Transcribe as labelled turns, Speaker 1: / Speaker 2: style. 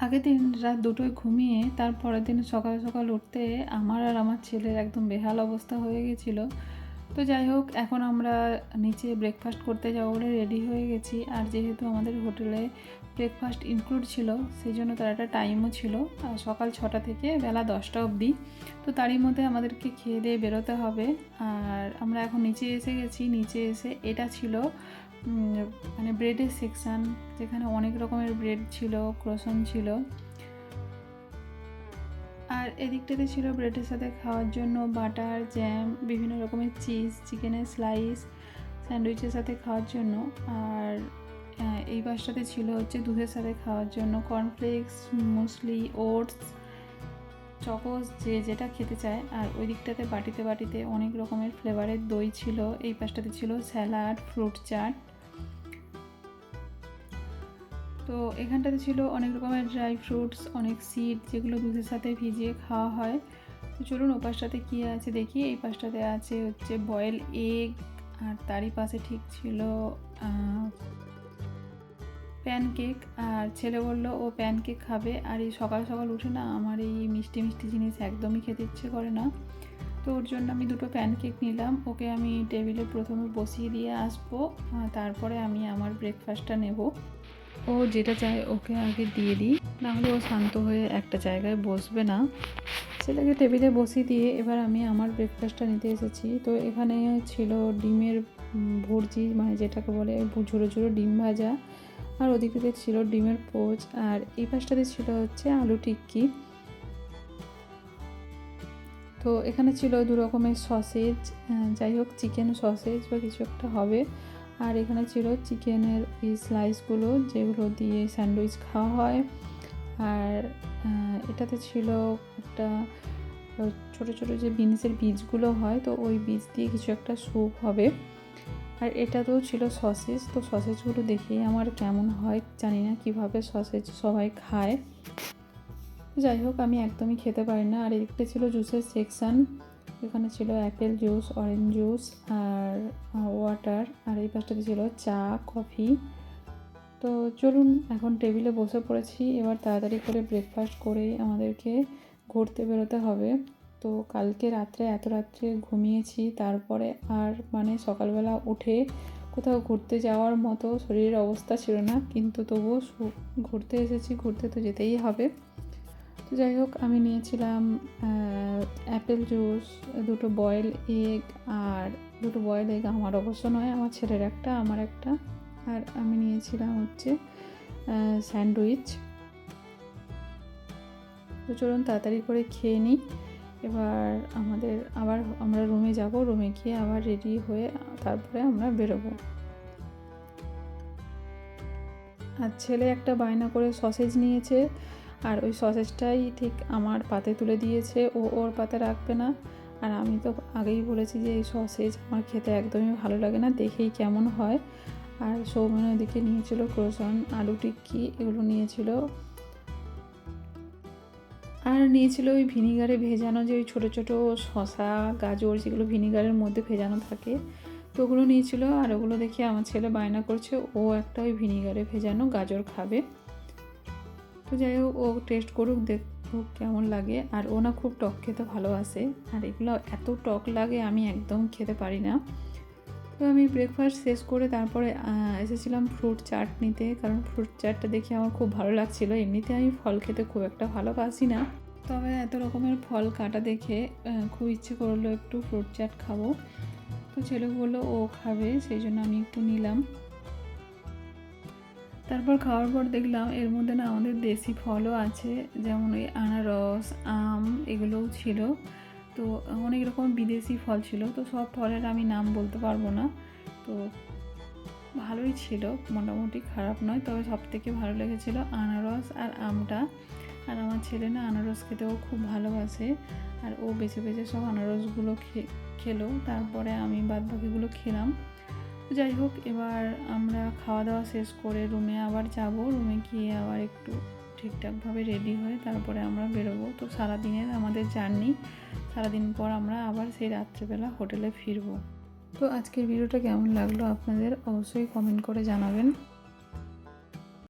Speaker 1: আগের দিন রাত 2টোয় ঘুমিয়ে তারপরের দিন সকাল সকাল উঠতে আমার আর আমার ছেলের একদম বেহাল অবস্থা হয়ে গেছিলো। তো যাই হোক, এখন আমরা নিচে ব্রেকফাস্ট করতে যাবো বলে রেডি হয়ে গেছি। আর যেহেতু আমাদের হোটেলে ব্রেকফাস্ট ইনক্লুড ছিল, সেই জন্য তার একটা টাইমও ছিল, সকাল 6টা থেকে বেলা 10টা অবধি। তো তারই মধ্যে আমাদেরকে খেয়ে দিয়ে বেরোতে হবে। আর আমরা এখন নিচে এসে গেছি। নিচে এসে এটা ছিল মানে ব্রেডের সেকশান, যেখানে অনেক রকমের ব্রেড ছিল, ক্রোসন ছিল। আর এদিকটাতে ছিল ব্রেডের সাথে খাওয়ার জন্য বাটার, জ্যাম, বিভিন্ন রকমের চিজ, চিকেনের স্লাইস, স্যান্ডউইচের সাথে খাওয়ার জন্য। আর এই পাশটাতে ছিল হচ্ছে দুধের সাথে খাওয়ার জন্য কর্নফ্লেক্স, মুসলি, ওটস, চকোস, যে যেটা খেতে চায়। আর ওই দিকটাতে বাটিতে বাটিতে অনেক রকমের ফ্লেভারের দই ছিল। এই পাশটাতে ছিল স্যালাড, ফ্রুট চাট। তো এখানটাতে ছিল অনেক রকমের ড্রাই ফ্রুটস, অনেক সিড, যেগুলো দুধের সাথে ভিজিয়ে খাওয়া হয়। তো চলুন ও পাশটাতে কী আছে দেখি। এই পাশটাতে আছে হচ্ছে বয়েল এগ, আর তারই পাশে ঠিক ছিল প্যানকেক। আর ছেলে বললো ও প্যানকেক খাবে। আর এই সকাল সকাল উঠে না আমার এই মিষ্টি মিষ্টি জিনিস একদমই খেতে ইচ্ছে করে না। তো ওর জন্য আমি 2টো প্যানকেক নিলাম। ওকে আমি টেবিলে প্রথমে বসিয়ে দিয়ে আসবো, তারপরে আমি আমার ব্রেকফাস্টটা নেব। ও যেটা চায় ওকে আগে দিয়ে দিই, নাহলে ও শান্ত হয়ে একটা জায়গায় বসবে না। ছেলেকে টেবিলে বসিয়ে দিয়ে এবার আমি আমার ব্রেকফাস্টটা নিতে এসেছি। তো এখানে ছিল ডিমের ভুর্জি, মানে যেটাকে বলে ঝুড়ো ঝুড়ো ডিম ভাজা। আর ওদিকে ছিল ডিমের পোচ। আর এই পাশটাতে ছিল হচ্ছে আলু টিক্কি। তো এখানে ছিল 2 রকমের সসেজ, যাই হোক চিকেন সসেজ বা কিছু একটা হবে। আর এখানে ছিল চিকেনের এই স্লাইসগুলো, যেগুলো দিয়ে স্যান্ডউইচ খাওয়া হয়। আর এটাতে ছিল একটা ছোট ছোট যে বিনসের বীজগুলো হয়, তো ওই বীজ দিয়ে কিছু একটা স্যুপ হবে। আর এটাতেও ছিল সসেজ। তো সসেজগুলো দেখেই আমার কেমন হয় জানি না, কীভাবে সসেজ সবাই খায়। যাই হোক, আমি একদমই খেতে পারি না। আর এদিকটা ছিল জুসের সেকশান, এখানে ছিল অ্যাপেল জুস, অরেঞ্জ জুস আর ওয়াটার। আর এই পাশটাতে ছিল চা, কফি। তো চলুন, এখন টেবিলে বসে পড়েছি। এবার তাড়াতাড়ি করে ব্রেকফাস্ট করে আমাদেরকে ঘুরতে বেরোতে হবে। তো কালকে রাত্রে এত রাত্রে ঘুমিয়েছি, তারপরে আর মানে সকালবেলা উঠে কোথাও ঘুরতে যাওয়ার মতো শরীরের অবস্থা ছিল না, কিন্তু তবুও ঘুরতে এসেছি, ঘুরতে তো যেতেই হবে। তো যাই হোক, আমি নিয়েছিলাম অ্যাপেল জুস, 2টো বয়েল এগ। আর 2টো বয়েল এগ আমার অবশ্য নয়, আমার ছেলের একটা, আমার একটা। আর আমি নিয়েছিলাম হচ্ছে স্যান্ডউইচ। তো চলুন তাড়াতাড়ি করে খেয়ে নিই। এবার আমরা রুমে যাব, রুমে গিয়ে আবার রেডি হয়ে তারপরে আমরা বেরোবো। আর ছেলে একটা বায়না করে সসেজ নিয়েছে, আর ওই সসেজটাই ঠিক আমার পাতে তুলে দিয়েছে, ও ওর পাতে রাখবে না। আর আমি তো আগেই বলেছি যে এই সসেজ আমার খেতে একদমই ভালো লাগে না, দেখেই কেমন হয়। আর সৌমেন ওদিকে নিয়েছিল ক্রোসন, আলু টিক্কি, এগুলো নিয়েছিল। আর নিয়েছিল ওই ভিনিগারে ভেজানো যে ওই ছোটো ছোটো শসা, গাজর, যেগুলো ভিনিগারের মধ্যে ভেজানো থাকে, তো ওগুলো নিয়েছিল। আর ওগুলো দেখে আমার ছেলে বায়না করছে ও একটা ওই ভিনিগারে ভেজানো গাজর খাবে। তো যাই হোক, ও টেস্ট করুক, দেখুক কেমন লাগে। আর ও না খুব টক খেতে ভালোবাসে, আর এগুলো এত টক লাগে আমি একদম খেতে পারি না। তো আমি ব্রেকফাস্ট শেষ করে তারপরে এসেছিলাম ফ্রুট চাট নিতে, কারণ ফ্রুট চাটটা দেখে আমার খুব ভালো লাগছিলো। এমনিতে আমি ফল খেতে খুব একটা ভালোবাসি না, তবে এত রকমের ফল কাটা দেখে খুব ইচ্ছে করলো একটু ফ্রুট চাট খাবো। তো ছেলে বললো ও খাবে, সেই জন্য আমি একটু নিলাম। তারপর খাওয়ার পর দেখলাম এর মধ্যে না আমাদের দেশি ফলও আছে, যেমন ওই আনারস, আম, এগুলোও ছিল। তো অনেক রকম বিদেশি ফল ছিল। তো সব ফলের আমি নাম বলতে পারবো না। তো ভালোই ছিল, মোটামুটি খারাপ নয়। তবে সবথেকে ভালো লেগেছিল আনারস আর আমটা। আর আমার ছেলে না আনারস খেতেও খুব ভালোবাসে, আর ও বেছে বেছে সব আনারসগুলো খেলো। তারপরে আমি বাদ বাকিগুলো খেলাম। যাই হোক, এবার আমরা খাওয়া দাওয়া শেষ করে রুমে আবার যাব। রুমে গিয়ে আবার একটু ঠিকঠাকভাবে রেডি হয়ে তারপরে আমরা বেরোবো। তো সারাদিনের আমাদের জার্নি, সারাদিন পর আমরা আবার সেই রাত্রেবেলা হোটেলে ফিরবো। তো আজকের ভিডিওটা কেমন লাগলো আপনাদের অবশ্যই কমেন্ট করে জানাবেন।